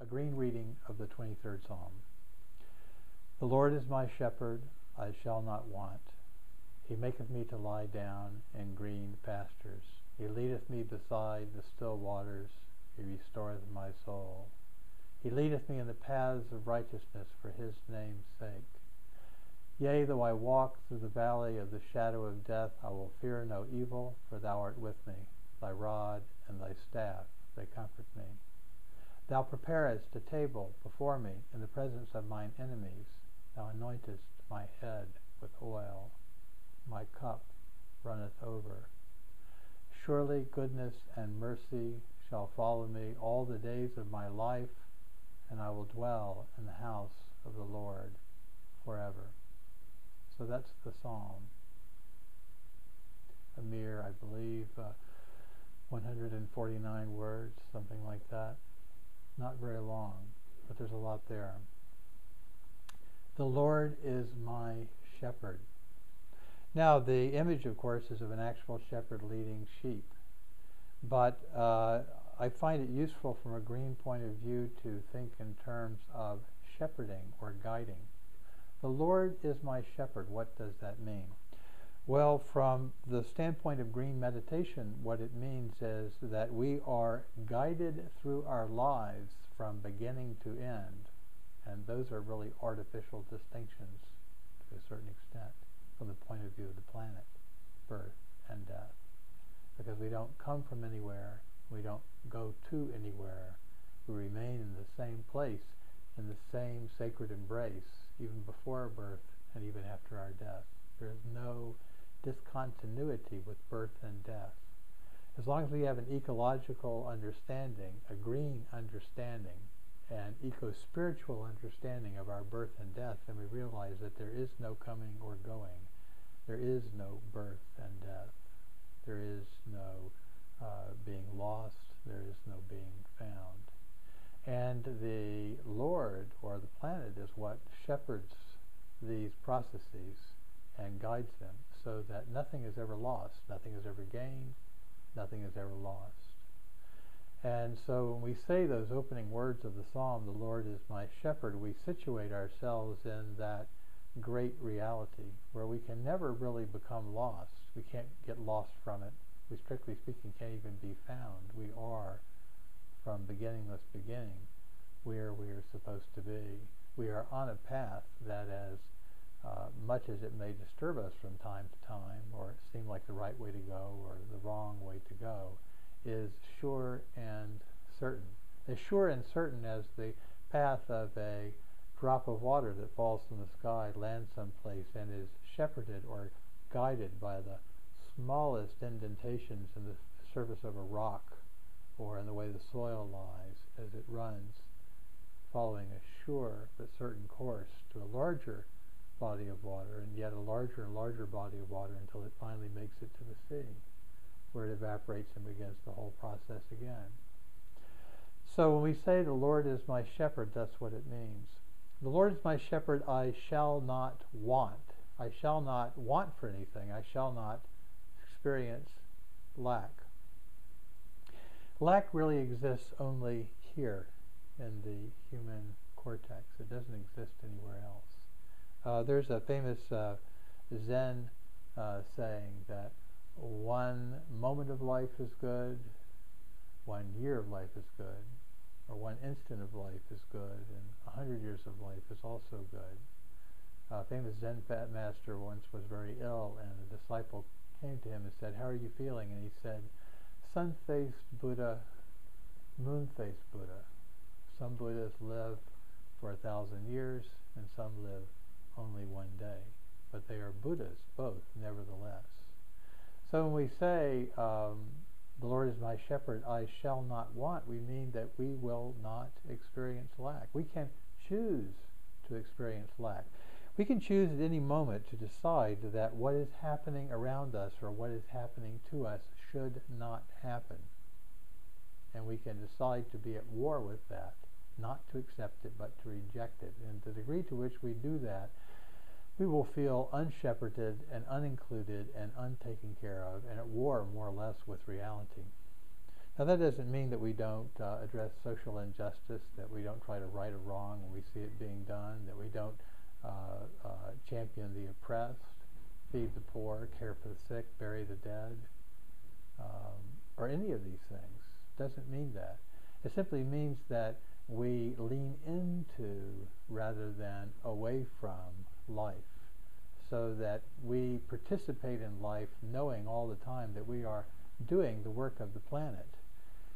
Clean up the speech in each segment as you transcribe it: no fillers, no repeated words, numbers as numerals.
A green reading of the 23rd Psalm. The Lord is my shepherd, I shall not want. He maketh me to lie down in green pastures. He leadeth me beside the still waters. He restoreth my soul. He leadeth me in the paths of righteousness for his name's sake. Yea, though I walk through the valley of the shadow of death, I will fear no evil, for thou art with me. Thy rod and thy staff, they comfort me. Thou preparest a table before me in the presence of mine enemies. Thou anointest my head with oil. My cup runneth over. Surely goodness and mercy shall follow me all the days of my life, and I will dwell in the house of the Lord forever. So that's the psalm. A mere, I believe, 149 words, something like that. Not very long, but there's a lot there. The Lord is my shepherd. Now, the image, of course, is of an actual shepherd leading sheep. But I find it useful from a green point of view to think in terms of shepherding or guiding. The Lord is my shepherd. What does that mean? Well, from the standpoint of green meditation, what it means is that we are guided through our lives from beginning to end. And those are really artificial distinctions to a certain extent from the point of view of the planet, birth and death. Because we don't come from anywhere, we don't go to anywhere. We remain in the same place, in the same sacred embrace, even before our birth and even after our death. There is no discontinuity with birth and death. As long as we have an ecological understanding, a green understanding, and eco-spiritual understanding of our birth and death, then we realize that there is no coming or going. There is no birth and death. There is no being lost. There is no being found. And the Lord, or the planet, is what shepherds these processes and guides them so that nothing is ever lost, nothing is ever gained, nothing is ever lost. And so when we say those opening words of the psalm, the Lord is my shepherd, we situate ourselves in that great reality where we can never really become lost. We can't get lost from it. We, strictly speaking, can't even be found. We are, from beginningless beginning, where we are supposed to be. We are on a path that, as much as it may disturb us from time to time, or seem like the right way to go or the wrong way to go, is sure and certain. As sure and certain as the path of a drop of water that falls from the sky, lands someplace, and is shepherded or guided by the smallest indentations in the surface of a rock or in the way the soil lies as it runs, following a sure but certain course to a larger body of water, and yet a larger and larger body of water until it finally makes it to the sea, where it evaporates and begins the whole process again. So when we say the Lord is my shepherd, that's what it means. The Lord is my shepherd, I shall not want. I shall not want for anything. I shall not experience lack. Lack really exists only here in the human cortex. It doesn't exist anywhere else. There's a famous Zen saying that one moment of life is good, 1 year of life is good, or 1 instant of life is good, and 100 years of life is also good. A famous Zen master once was very ill, and a disciple came to him and said, "How are you feeling?" And he said, "Sun-faced Buddha, moon-faced Buddha. Some Buddhas live for 1,000 years, and some live only 1 day. But they are Buddhas, both, nevertheless." So when we say, the Lord is my shepherd, I shall not want, we mean that we will not experience lack. We can choose to experience lack. We can choose at any moment to decide that what is happening around us or what is happening to us should not happen. And we can decide to be at war with that, not to accept it, but to reject it. And the degree to which we do that, we will feel unshepherded and unincluded and untaken care of, and at war more or less with reality. Now that doesn't mean that we don't address social injustice, that we don't try to right a wrong when we see it being done, that we don't champion the oppressed, feed the poor, care for the sick, bury the dead, or any of these things. Doesn't mean that. It simply means that we lean into rather than away from life, so that we participate in life knowing all the time that we are doing the work of the planet,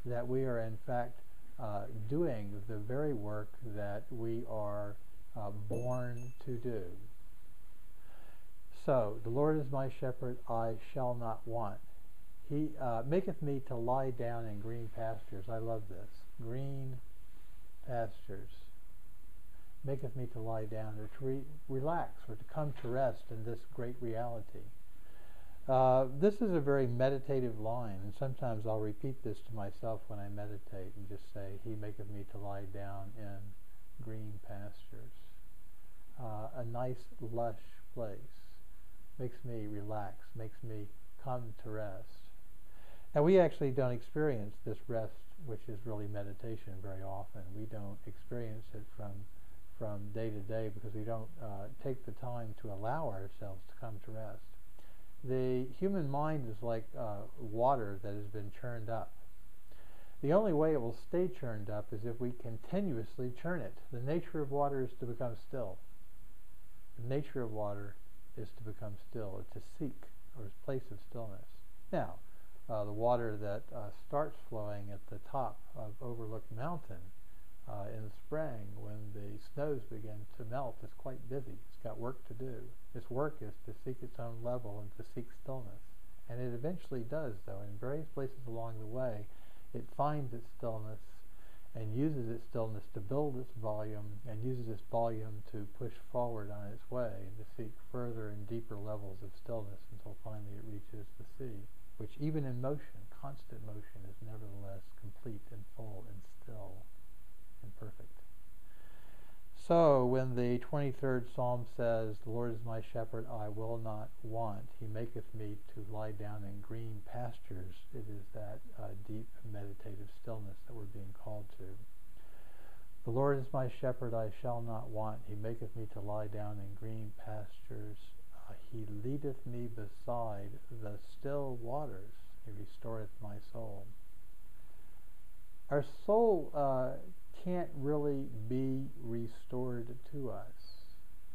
that we are in fact doing the very work that we are born to do. So, the Lord is my shepherd, I shall not want. He maketh me to lie down in green pastures. I love this. Green pastures. Maketh me to lie down, or to relax, or to come to rest in this great reality. This is a very meditative line, and sometimes I'll repeat this to myself when I meditate and just say, He maketh me to lie down in green pastures. A nice, lush place. Makes me relax, makes me come to rest. Now, we actually don't experience this rest, which is really meditation, very often. We don't experience it from day to day because we don't take the time to allow ourselves to come to rest. The human mind is like water that has been churned up. The only way it will stay churned up is if we continuously churn it. The nature of water is to become still. The nature of water is to become still, or to seek, or a place of stillness. Now, the water that starts flowing at the top of Overlook Mountain in the spring, when the snows begin to melt, is quite busy. It's got work to do. Its work is to seek its own level and to seek stillness. And it eventually does, though. In various places along the way, it finds its stillness and uses its stillness to build its volume, and uses its volume to push forward on its way and to seek further and deeper levels of stillness until finally it reaches the sea, which even in motion, constant motion, is nevertheless complete and full and still and perfect. So when the 23rd Psalm says, The Lord is my shepherd, I will not want. He maketh me to lie down in green pastures. It is that deep meditative stillness that we're being called to. The Lord is my shepherd, I shall not want. He maketh me to lie down in green pastures. He leadeth me beside the still waters. He restoreth my soul. Our soul can't really be restored to us.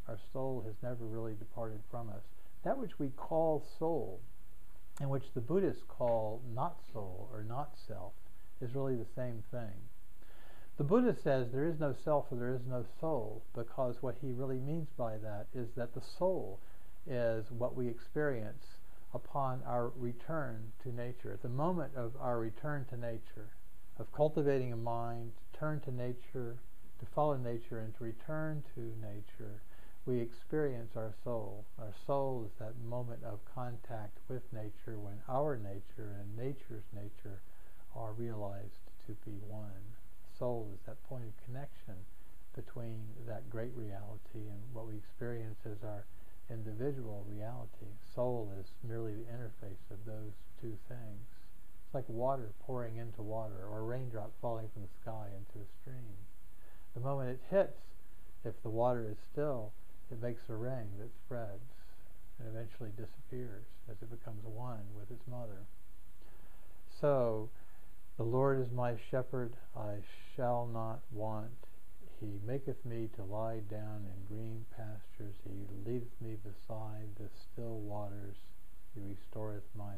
Our soul has never really departed from us. That which we call soul, and which the Buddhists call not soul or not self, is really the same thing. The Buddha says there is no self or there is no soul, because what he really means by that is that the soul is what we experience upon our return to nature. At the moment of our return to nature, of cultivating a mind, to turn to nature, to follow nature, and to return to nature, we experience our soul. Our soul is that moment of contact with nature when our nature and nature's nature are realized to be one. Soul is that point of connection between that great reality and what we experience as our individual reality. Soul is merely the interface of those two things. It's like water pouring into water, or a raindrop falling from the sky into a stream. The moment it hits, if the water is still, it makes a ring that spreads and eventually disappears as it becomes one with its mother. So, the Lord is my shepherd, I shall not want. He maketh me to lie down in green pastures. He leadeth me beside the still waters. He restoreth my